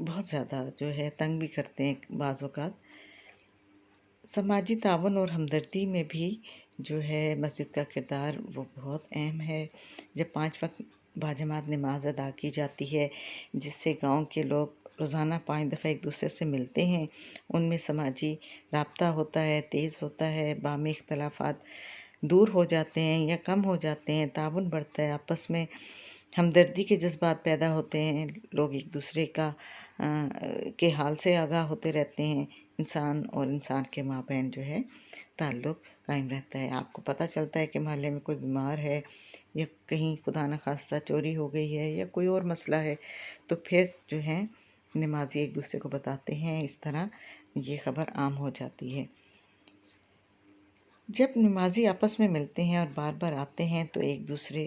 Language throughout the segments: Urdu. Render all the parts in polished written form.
بہت زیادہ جو ہے تنگ بھی کرتے ہیں بعض اوقات۔ سماجی تعاون اور ہمدردی میں بھی جو ہے مسجد کا کردار وہ بہت اہم ہے۔ جب 5 وقت باجماعت نماز ادا کی جاتی ہے، جس سے گاؤں کے لوگ روزانہ 5 دفعہ ایک دوسرے سے ملتے ہیں، ان میں سماجی رابطہ ہوتا ہے، تیز ہوتا ہے، باہمی اختلافات دور ہو جاتے ہیں یا کم ہو جاتے ہیں، تعاون بڑھتا ہے، آپس میں ہمدردی کے جذبات پیدا ہوتے ہیں، لوگ ایک دوسرے کے حال سے آگاہ ہوتے رہتے ہیں، انسان اور انسان کے مابین جو ہے تعلق قائم رہتا ہے۔ آپ کو پتہ چلتا ہے کہ محلے میں کوئی بیمار ہے یا کہیں خدا نخواستہ چوری ہو گئی ہے یا کوئی اور مسئلہ ہے، تو پھر جو ہے نمازی ایک دوسرے کو بتاتے ہیں، اس طرح یہ خبر عام ہو جاتی ہے۔ جب نمازی آپس میں ملتے ہیں اور بار بار آتے ہیں تو ایک دوسرے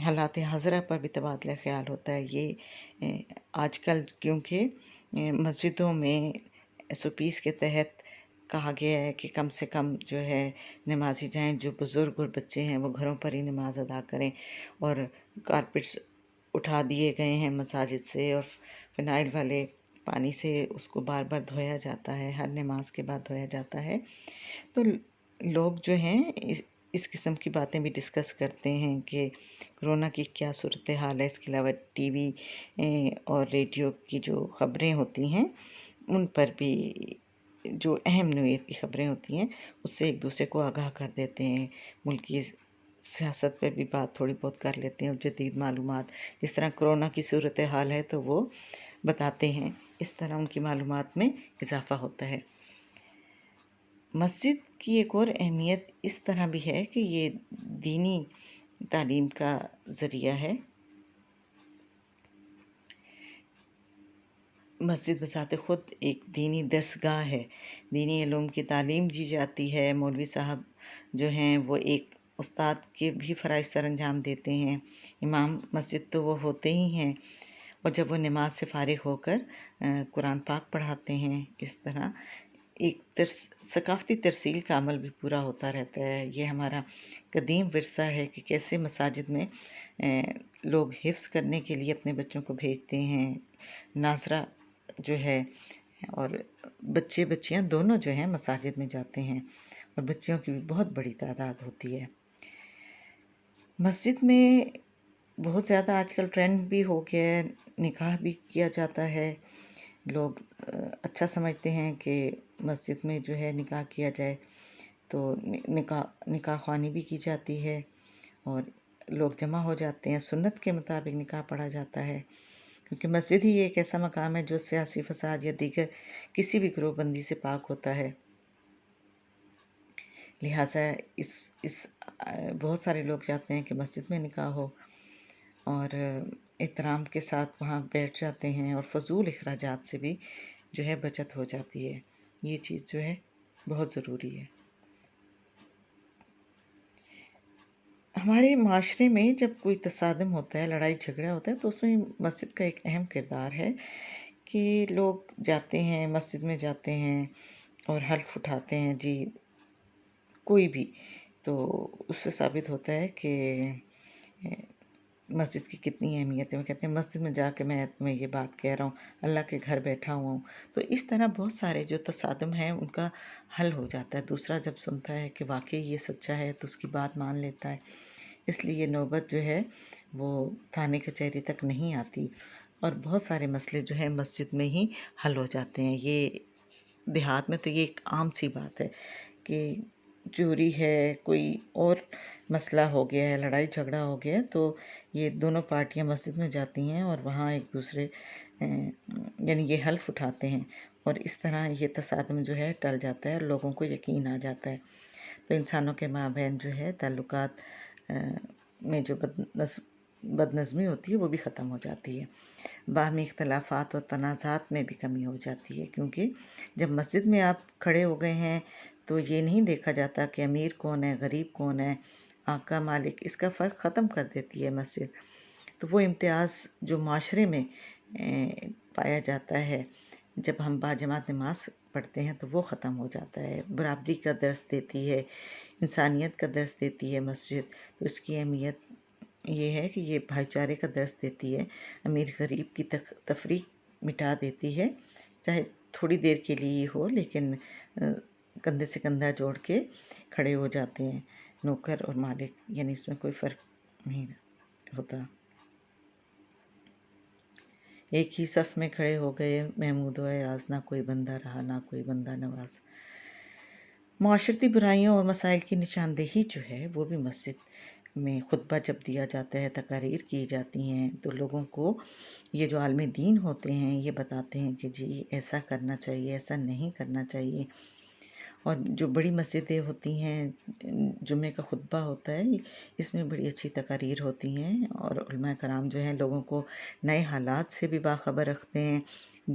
حالات حاضرہ پر بھی تبادلہ خیال ہوتا ہے۔ یہ آج کل کیونکہ مسجدوں میں SOPs کے تحت کہا گیا ہے کہ کم سے کم جو ہے نمازی جائیں، جو بزرگ اور بچے ہیں وہ گھروں پر ہی نماز ادا کریں، اور کارپیٹس اٹھا دیے گئے ہیں مساجد سے، اور فنائل والے پانی سے اس کو بار بار دھویا جاتا ہے، ہر نماز کے بعد دھویا جاتا ہے۔ تو لوگ جو ہیں اس قسم کی باتیں بھی ڈسکس کرتے ہیں کہ کرونا کی کیا صورتحال ہے۔ اس کے علاوہ ٹی وی اور ریڈیو کی جو خبریں ہوتی ہیں ان پر بھی جو اہم نوعیت کی خبریں ہوتی ہیں اس سے ایک دوسرے کو آگاہ کر دیتے ہیں، ملکی سیاست پہ بھی بات تھوڑی بہت کر لیتے ہیں، اور جدید معلومات جس طرح کرونا کی صورتحال ہے تو وہ بتاتے ہیں، اس طرح ان کی معلومات میں اضافہ ہوتا ہے۔ مسجد کی ایک اور اہمیت اس طرح بھی ہے کہ یہ دینی تعلیم کا ذریعہ ہے۔ مسجد بذات خود ایک دینی درسگاہ ہے، دینی علوم کی تعلیم دی جاتی ہے، مولوی صاحب جو ہیں وہ ایک استاد کے بھی فرائض سر انجام دیتے ہیں، امام مسجد تو وہ ہوتے ہی ہیں، اور جب وہ نماز سے فارغ ہو کر قرآن پاک پڑھاتے ہیں، اس طرح ایک ثقافتی ترسیل کا عمل بھی پورا ہوتا رہتا ہے۔ یہ ہمارا قدیم ورثہ ہے کہ کیسے مساجد میں لوگ حفظ کرنے کے لیے اپنے بچوں کو بھیجتے ہیں، ناظرہ جو ہے، اور بچے بچیاں دونوں جو ہیں مساجد میں جاتے ہیں، اور بچیوں کی بھی بہت بڑی تعداد ہوتی ہے۔ مسجد میں بہت زیادہ آج کل ٹرینڈ بھی ہو گیا ہے، نکاح بھی کیا جاتا ہے، لوگ اچھا سمجھتے ہیں کہ مسجد میں جو ہے نکاح کیا جائے، تو نکاح خوانی بھی کی جاتی ہے، اور لوگ جمع ہو جاتے ہیں، سنت کے مطابق نکاح پڑھا جاتا ہے، کیونکہ مسجد ہی ایک ایسا مقام ہے جو سیاسی فساد یا دیگر کسی بھی گروہ بندی سے پاک ہوتا ہے۔ لہٰذا بہت سارے لوگ چاہتے ہیں کہ مسجد میں نکاح ہو، اور احترام کے ساتھ وہاں بیٹھ جاتے ہیں، اور فضول اخراجات سے بھی جو ہے بچت ہو جاتی ہے۔ یہ چیز جو ہے بہت ضروری ہے۔ ہمارے معاشرے میں جب کوئی تصادم ہوتا ہے، لڑائی جھگڑا ہوتا ہے، تو اس میں مسجد کا ایک اہم کردار ہے کہ لوگ جاتے ہیں، مسجد میں جاتے ہیں اور حلف اٹھاتے ہیں، جی کوئی بھی، تو اس سے ثابت ہوتا ہے کہ مسجد کی کتنی اہمیت ہے۔ وہ کہتے ہیں مسجد میں جا کے میں تمہیں یہ بات کہہ رہا ہوں، اللہ کے گھر بیٹھا ہوا ہوں۔ تو اس طرح بہت سارے جو تصادم ہیں ان کا حل ہو جاتا ہے، دوسرا جب سنتا ہے کہ واقعی یہ سچا ہے تو اس کی بات مان لیتا ہے، اس لیے یہ نوبت جو ہے وہ تھانے کچہری تک نہیں آتی، اور بہت سارے مسئلے جو ہیں مسجد میں ہی حل ہو جاتے ہیں۔ یہ دیہات میں تو یہ ایک عام سی بات ہے کہ چوری ہے، کوئی اور مسئلہ ہو گیا ہے، لڑائی جھگڑا ہو گیا ہے، تو یہ دونوں پارٹیاں مسجد میں جاتی ہیں اور وہاں ایک دوسرے یعنی یہ حلف اٹھاتے ہیں، اور اس طرح یہ تصادم جو ہے ٹل جاتا ہے اور لوگوں کو یقین آ جاتا ہے، تو انسانوں کے مابین جو ہے تعلقات میں جو بد نظمی ہوتی ہے وہ بھی ختم ہو جاتی ہے، باہمی اختلافات اور تنازعات میں بھی کمی ہو جاتی ہے، کیونکہ جب مسجد میں آپ کھڑے ہو گئے ہیں تو یہ نہیں دیکھا جاتا کہ امیر کون ہے، غریب کون ہے، آقا مالک، اس کا فرق ختم کر دیتی ہے مسجد، تو وہ امتیاز جو معاشرے میں پایا جاتا ہے جب ہم باجماعت نماز پڑھتے ہیں تو وہ ختم ہو جاتا ہے، برابری کا درس دیتی ہے، انسانیت کا درس دیتی ہے مسجد، تو اس کی اہمیت یہ ہے کہ یہ بھائی چارے کا درس دیتی ہے، امیر غریب کی تفریق مٹا دیتی ہے، چاہے تھوڑی دیر کے لیے ہی ہو، لیکن کندھے سے کندھا جوڑ کے کھڑے ہو جاتے ہیں نوکر اور مالک، یعنی اس میں کوئی فرق نہیں ہوتا۔ ایک ہی صف میں کھڑے ہو گئے محمود و ایاز، نہ کوئی بندہ رہا نہ کوئی بندہ نواز۔ معاشرتی برائیوں اور مسائل کی نشاندہی جو ہے وہ بھی مسجد میں خطبہ جب دیا جاتا ہے، تقاریر کی جاتی ہیں، تو لوگوں کو یہ جو عالم دین ہوتے ہیں یہ بتاتے ہیں کہ جی ایسا کرنا چاہیے، ایسا نہیں کرنا چاہیے۔ اور جو بڑی مسجدیں ہوتی ہیں، جمعے کا خطبہ ہوتا ہے، اس میں بڑی اچھی تقاریر ہوتی ہیں، اور علماء کرام جو ہیں لوگوں کو نئے حالات سے بھی باخبر رکھتے ہیں،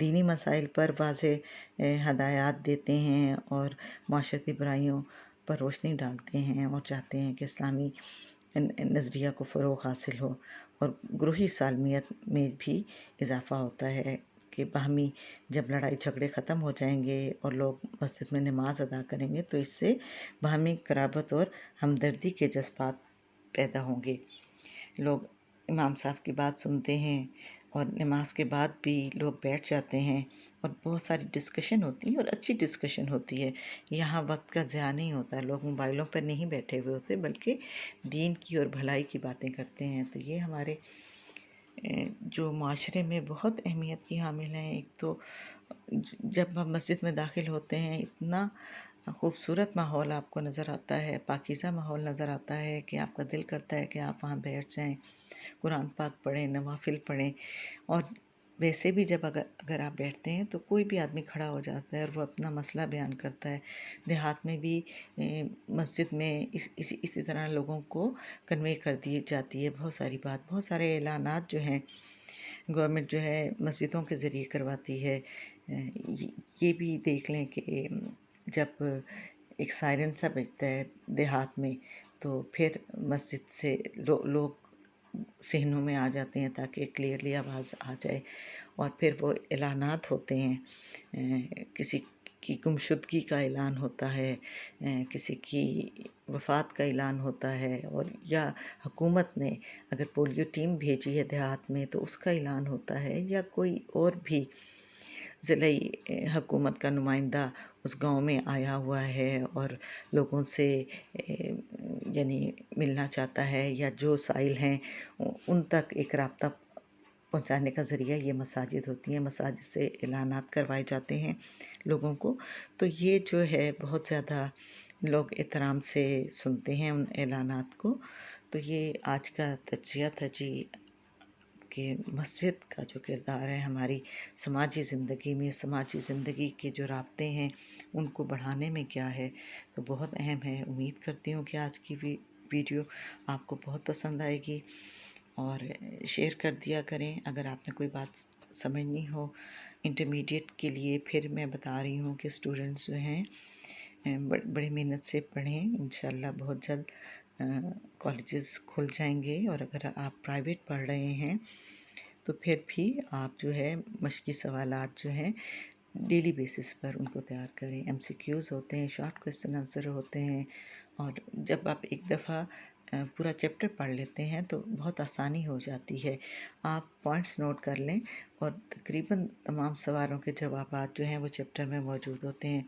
دینی مسائل پر واضح ہدایات دیتے ہیں، اور معاشرتی برائیوں پر روشنی ڈالتے ہیں، اور چاہتے ہیں کہ اسلامی نظریہ کو فروغ حاصل ہو، اور گروہی سالمیت میں بھی اضافہ ہوتا ہے کہ باہمی جب لڑائی جھگڑے ختم ہو جائیں گے اور لوگ مسجد میں نماز ادا کریں گے تو اس سے باہمی قرابت اور ہمدردی کے جذبات پیدا ہوں گے۔ لوگ امام صاحب کی بات سنتے ہیں، اور نماز کے بعد بھی لوگ بیٹھ جاتے ہیں، اور بہت ساری ڈسکشن ہوتی ہے، اور اچھی ڈسکشن ہوتی ہے۔ یہاں وقت کا ضیاع نہیں ہوتا، لوگ موبائلوں پر نہیں بیٹھے ہوئے ہوتے بلکہ دین کی اور بھلائی کی باتیں کرتے ہیں۔ تو یہ ہمارے جو معاشرے میں بہت اہمیت کی حامل ہیں۔ ایک تو جب ہم مسجد میں داخل ہوتے ہیں اتنا خوبصورت ماحول آپ کو نظر آتا ہے، پاکیزہ ماحول نظر آتا ہے کہ آپ کا دل کرتا ہے کہ آپ وہاں بیٹھ جائیں، قرآن پاک پڑھیں، نوافل پڑھیں۔ اور ویسے بھی جب اگر آپ بیٹھتے ہیں تو کوئی بھی آدمی کھڑا ہو جاتا ہے اور وہ اپنا مسئلہ بیان کرتا ہے۔ دیہات میں بھی مسجد میں اسی طرح لوگوں کو کنوے کر دی جاتی ہے بہت ساری بات، بہت سارے اعلانات جو ہیں گورنمنٹ جو ہے مسجدوں کے ذریعے کرواتی ہے۔ یہ بھی دیکھ لیں کہ جب ایک سائرن سا بجتا ہے دیہات میں تو پھر مسجد سے لوگ صحنوں میں آ جاتے ہیں تاکہ کلیئرلی آواز آ جائے، اور پھر وہ اعلانات ہوتے ہیں، کسی کی گمشدگی کا اعلان ہوتا ہے، کسی کی وفات کا اعلان ہوتا ہے، اور یا حکومت نے اگر پولیو ٹیم بھیجی ہے دیہات میں تو اس کا اعلان ہوتا ہے، یا کوئی اور بھی ضلعی حکومت کا نمائندہ اس گاؤں میں آیا ہوا ہے اور لوگوں سے یعنی ملنا چاہتا ہے، یا جو سائل ہیں ان تک ایک رابطہ پہنچانے کا ذریعہ یہ مساجد ہوتی ہیں۔ مساجد سے اعلانات کروائے جاتے ہیں لوگوں کو، تو یہ جو ہے بہت زیادہ لوگ احترام سے سنتے ہیں ان اعلانات کو۔ تو یہ آج کا تجزیہ تھا جی کہ مسجد کا جو کردار ہے ہماری سماجی زندگی میں، سماجی زندگی کے جو رابطے ہیں ان کو بڑھانے میں کیا ہے، تو بہت اہم ہے۔ امید کرتی ہوں کہ آج کی ویڈیو آپ کو بہت پسند آئے گی، اور شیئر کر دیا کریں اگر آپ نے کوئی بات سمجھنی ہو۔ انٹرمیڈیٹ کے لیے پھر میں بتا رہی ہوں کہ اسٹوڈنٹس جو ہیں بڑی محنت سے پڑھیں، انشاءاللہ بہت جلد کالجز کھل جائیں گے، اور اگر آپ پرائیویٹ پڑھ رہے ہیں تو پھر بھی آپ جو ہے مشقی سوالات جو ہیں ڈیلی بیسس پر ان کو تیار کریں۔ ایم سی کیوز ہوتے ہیں، شارٹ کویسچن آنسر ہوتے ہیں، اور جب آپ ایک دفعہ پورا چیپٹر پڑھ لیتے ہیں تو بہت آسانی ہو جاتی ہے۔ آپ پوائنٹس نوٹ کر لیں، اور تقریباً تمام سوالوں کے جوابات جو ہیں وہ چیپٹر میں موجود ہوتے ہیں۔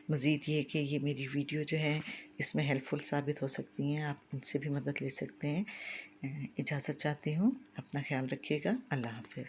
مزید یہ کہ یہ میری ویڈیو جو ہے اس میں ہیلپ فل ثابت ہو سکتی ہیں، آپ ان سے بھی مدد لے سکتے ہیں۔ اجازت چاہتی ہوں، اپنا خیال رکھیے گا، اللہ حافظ۔